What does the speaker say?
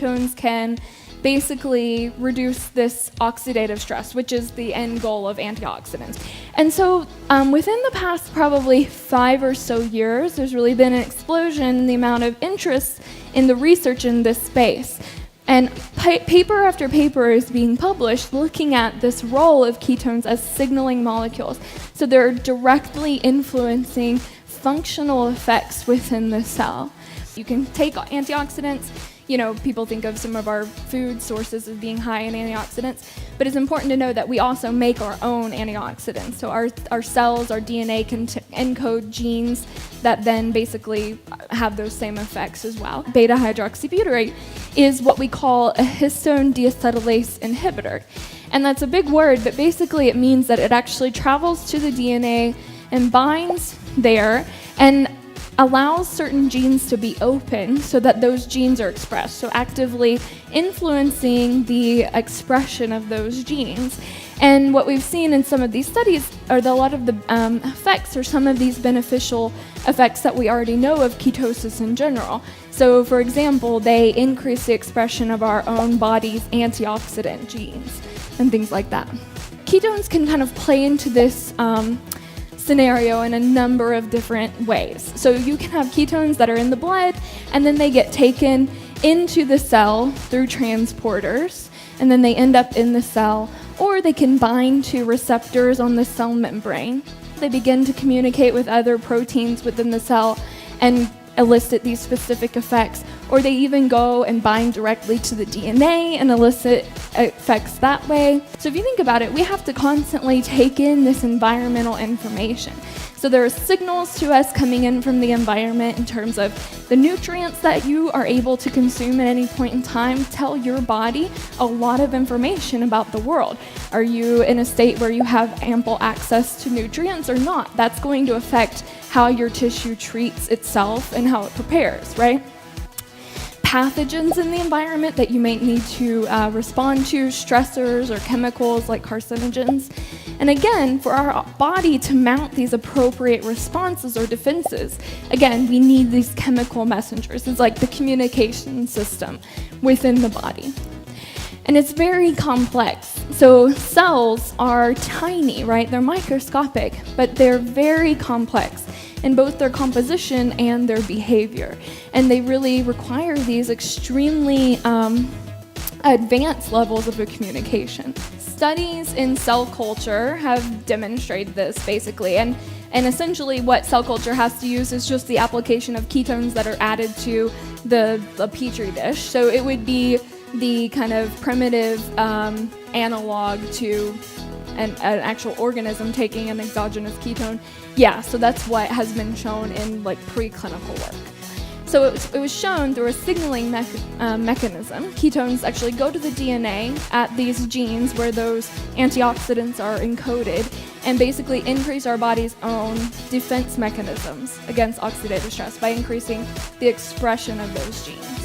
ketones can basically reduce this oxidative stress, which is the end goal of antioxidants. And so within the past probably 5 or so years, there's really been an explosion in the amount of interest in the research in this space. And paper after paper is being published looking at this role of ketones as signaling molecules. So they're directly influencing functional effects within the cell. You can take antioxidants. You know, people think of some of our food sources as being high in antioxidants, but it's important to know that we also make our own antioxidants. So our cells, our DNA can encode genes that then basically have those same effects as well. Beta-hydroxybutyrate is what we call a histone deacetylase inhibitor. And that's a big word, but basically it means that it actually travels to the DNA and binds there and allows certain genes to be open so that those genes are expressed, so actively influencing the expression of those genes. And what we've seen in some of these studies are a lot of the effects or some of these beneficial effects that we already know of ketosis in general. So for example, they increase the expression of our own body's antioxidant genes and things like that. Ketones can kind of play into this scenario in a number of different ways. So you can have ketones that are in the blood, and then they get taken into the cell through transporters, and then they end up in the cell, or they can bind to receptors on the cell membrane. They begin to communicate with other proteins within the cell and elicit these specific effects, or they even go and bind directly to the DNA and elicit effects that way. So if you think about it, we have to constantly take in this environmental information. So there are signals to us coming in from the environment in terms of the nutrients that you are able to consume at any point in time tell your body a lot of information about the world. Are you in a state where you have ample access to nutrients or not? That's going to affect how your tissue treats itself and how it prepares, right? Pathogens in the environment that you may need to respond to, stressors or chemicals like carcinogens. And again, for our body to mount these appropriate responses or defenses, again, we need these chemical messengers. It's like the communication system within the body. And it's very complex. So cells are tiny, right? They're microscopic, but they're very complex in both their composition and their behavior. And they really require these extremely advanced levels of communication. Studies in cell culture have demonstrated this basically, and essentially what cell culture has to use is just the application of ketones that are added to the petri dish. So it would be the kind of primitive analog to an actual organism taking an exogenous ketone. Yeah, so that's what has been shown in like preclinical work. So it was shown through a signaling mechanism. Ketones actually go to the DNA at these genes where those antioxidants are encoded and basically increase our body's own defense mechanisms against oxidative stress by increasing the expression of those genes.